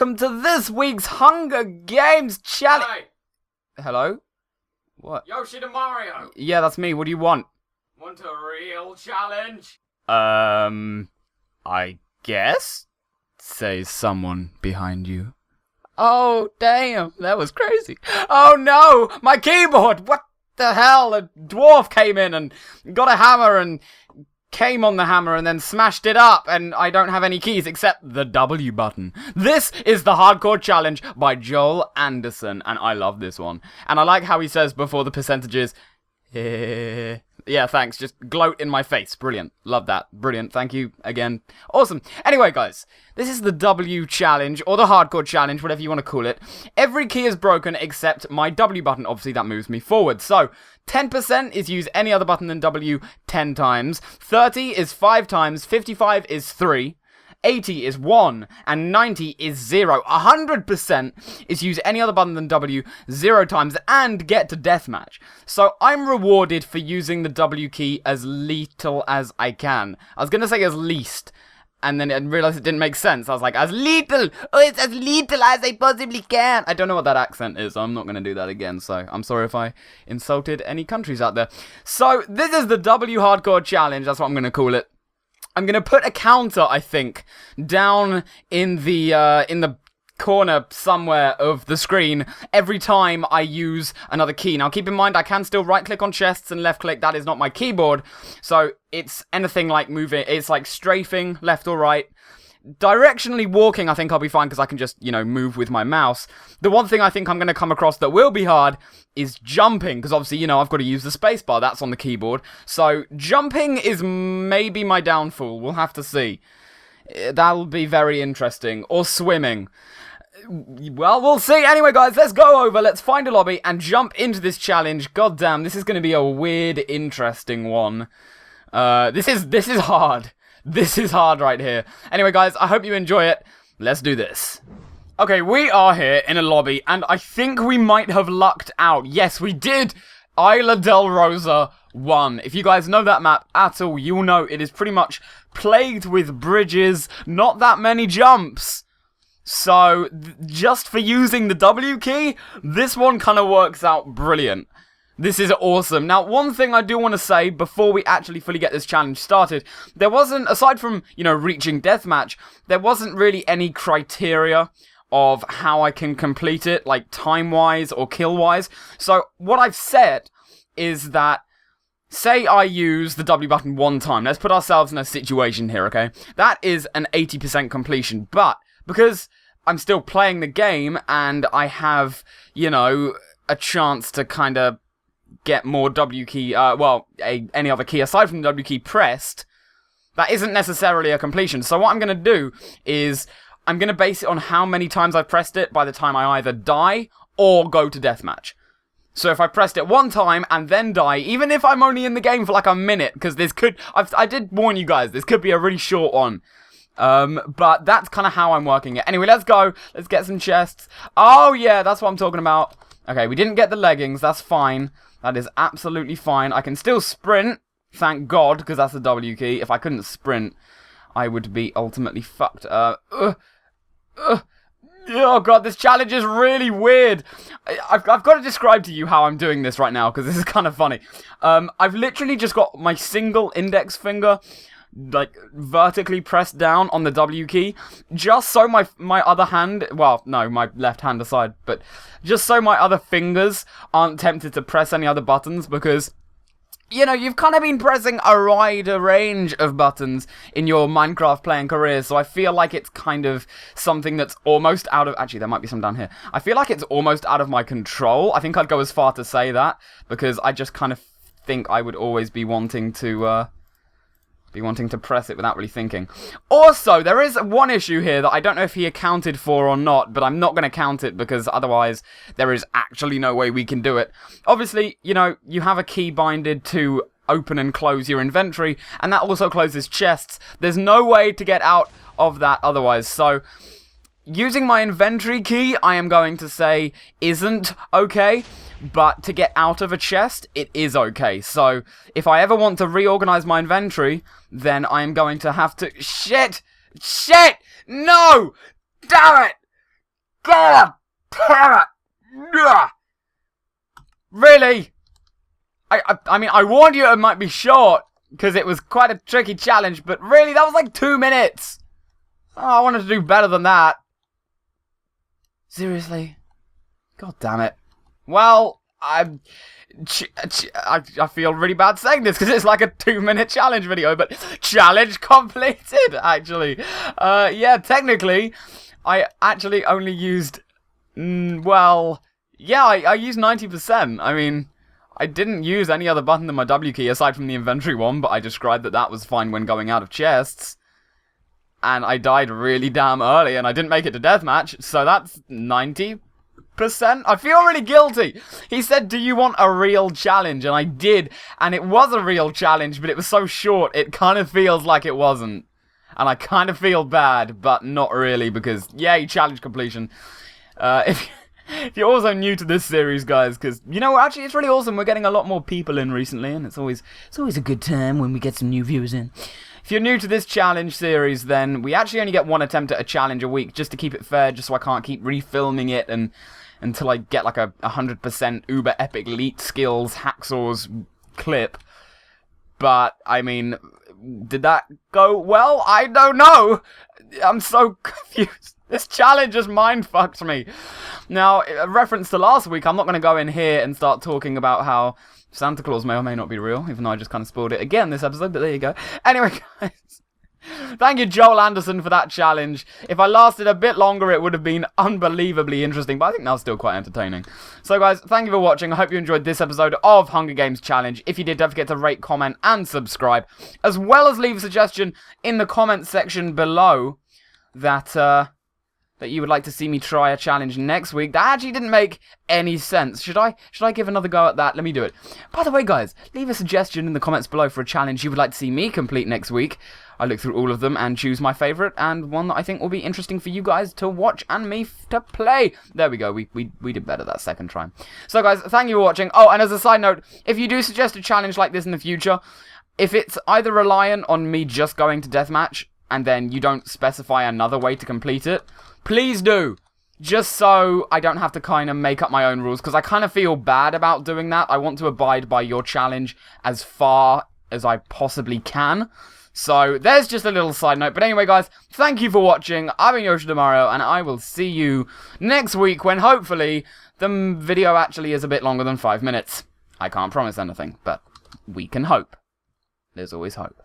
welcome to this week's Hunger Games challenge. Hey, Hello? What? YoshiToMario. Yeah, that's me. What do you want? Want a real challenge? I guess? Says someone behind you. Oh, damn. That was crazy. Oh, no. My keyboard. What the hell? A dwarf came in and got a hammer and came on the hammer and then smashed it up, and I don't have any keys except the W button. This is the Hardcore Challenge by Joel Anderson, and I love this one. And I like how he says before the percentages, yeah, thanks, just gloat in my face. Brilliant. Love that. Brilliant. Thank you again. Awesome. Anyway, guys, this is the W challenge, or the Hardcore Challenge, whatever you want to call it. Every key is broken except my W button. Obviously, that moves me forward. So, 10% is use any other button than W 10 times. 30 is 5 times. 55 is 3. 80 is 1, and 90 is 0. 100% is use any other button than W 0 times and get to deathmatch. So I'm rewarded for using the W key as little as I can. I was going to say as least, and then I realized it didn't make sense. I was like, as little! Oh, it's as little as I possibly can! I don't know what that accent is, so I'm not going to do that again, so I'm sorry if I insulted any countries out there. So, this is the W Hardcore Challenge, that's what I'm going to call it. I'm going to put a counter, I think, down in the corner somewhere of the screen every time I use another key. Now, keep in mind, I can still right-click on chests and left-click. That is not my keyboard. So, it's anything like moving. It's like strafing left or right. Directionally walking, I think I'll be fine because I can just, move with my mouse. The one thing I think I'm going to come across that will be hard is jumping, because obviously, I've got to use the spacebar. That's on the keyboard. So, jumping is maybe my downfall. We'll have to see. That'll be very interesting. Or swimming. Well, we'll see. Anyway, guys, let's go over. Let's find a lobby and jump into this challenge. God damn, this is going to be a weird, interesting one. This is hard. This is hard right here. Anyway, guys, I hope you enjoy it. Let's do this. Okay, we are here in a lobby, and I think we might have lucked out. Yes, we did. Isla del Rosa 1. If you guys know that map at all, you'll know it is pretty much plagued with bridges, not that many jumps. So, just for using the W key, this one kind of works out brilliant. This is awesome. Now, one thing I do want to say before we actually fully get this challenge started, there wasn't, aside from, reaching deathmatch, there wasn't really any criteria of how I can complete it, like time-wise or kill-wise. So, what I've said is that, say I use the W button one time. Let's put ourselves in a situation here, okay? That is an 80% completion, but because I'm still playing the game and I have, a chance to kind of get more W key, any other key aside from the W key pressed, that isn't necessarily a completion. So what I'm going to do is, I'm going to base it on how many times I've pressed it by the time I either die or go to deathmatch. So if I pressed it one time and then die, even if I'm only in the game for like a minute, because I did warn you guys, this could be a really short one. But that's kind of how I'm working it. Anyway, let's go. Let's get some chests. Oh yeah, that's what I'm talking about. Okay, we didn't get the leggings, that's fine. That is absolutely fine. I can still sprint, thank God, because that's the W key. If I couldn't sprint, I would be ultimately fucked. Oh God, this challenge is really weird. I've got to describe to you how I'm doing this right now, because this is kind of funny. I've literally just got my single index finger, like, vertically pressed down on the W key, just so my other hand, well, no, my left hand aside, but just so my other fingers aren't tempted to press any other buttons, because, you've kind of been pressing a wider range of buttons in your Minecraft playing career, so I feel like it's kind of something that's almost out of, actually, there might be some down here. I feel like it's almost out of my control. I think I'd go as far to say that, because I just kind of think I would always be wanting to press it without really thinking. Also, there is one issue here that I don't know if he accounted for or not, but I'm not going to count it because otherwise there is actually no way we can do it. Obviously, you have a key binded to open and close your inventory, and that also closes chests. There's no way to get out of that otherwise, so using my inventory key, I am going to say, isn't okay. But to get out of a chest, it is okay. So, if I ever want to reorganize my inventory, then I am going to have to... Shit! No! Damn it! God damn it! Ugh. Really? I mean, I warned you it might be short, because it was quite a tricky challenge, but really, that was like 2 minutes! Oh, I wanted to do better than that. Seriously? God damn it. Well, I feel really bad saying this, because it's like a 2-minute challenge video, but challenge completed, actually. Yeah, technically, I actually only used, well, yeah, I used 90%. I mean, I didn't use any other button than my W key, aside from the inventory one, but I described that was fine when going out of chests. And I died really damn early, and I didn't make it to deathmatch, so that's 90%. I feel really guilty. He said, do you want a real challenge? And I did, and it was a real challenge, but it was so short, it kind of feels like it wasn't. And I kind of feel bad, but not really, because, yay, challenge completion. If you're also new to this series, guys, because, you know, actually, it's really awesome. We're getting a lot more people in recently, and it's always a good time when we get some new viewers in. If you're new to this challenge series, then we actually only get one attempt at a challenge a week, just to keep it fair, just so I can't keep refilming it and until I get like a 100% uber epic elite skills hacksaws clip. But, I mean, did that go well? I don't know! I'm so confused. This challenge just mind-fucked me. Now, a reference to last week, I'm not going to go in here and start talking about how Santa Claus may or may not be real, even though I just kind of spoiled it again this episode, but there you go. Anyway, guys, thank you, Joel Anderson, for that challenge. If I lasted a bit longer, it would have been unbelievably interesting, but I think that was still quite entertaining. So, guys, thank you for watching. I hope you enjoyed this episode of Hunger Games Challenge. If you did, don't forget to rate, comment, and subscribe, as well as leave a suggestion in the comments section below that you would like to see me try a challenge next week. That actually didn't make any sense. Should I give another go at that? Let me do it. By the way, guys, leave a suggestion in the comments below for a challenge you would like to see me complete next week. I look through all of them and choose my favourite, and one that I think will be interesting for you guys to watch and me to play. There we go. We did better that second try. So, guys, thank you for watching. Oh, and as a side note, if you do suggest a challenge like this in the future, if it's either reliant on me just going to deathmatch, and then you don't specify another way to complete it, please do. Just so I don't have to kind of make up my own rules, because I kind of feel bad about doing that. I want to abide by your challenge as far as I possibly can. So, there's just a little side note. But anyway, guys, thank you for watching. I've been YoshiToMario, and I will see you next week when hopefully the video actually is a bit longer than 5 minutes. I can't promise anything, but we can hope. There's always hope.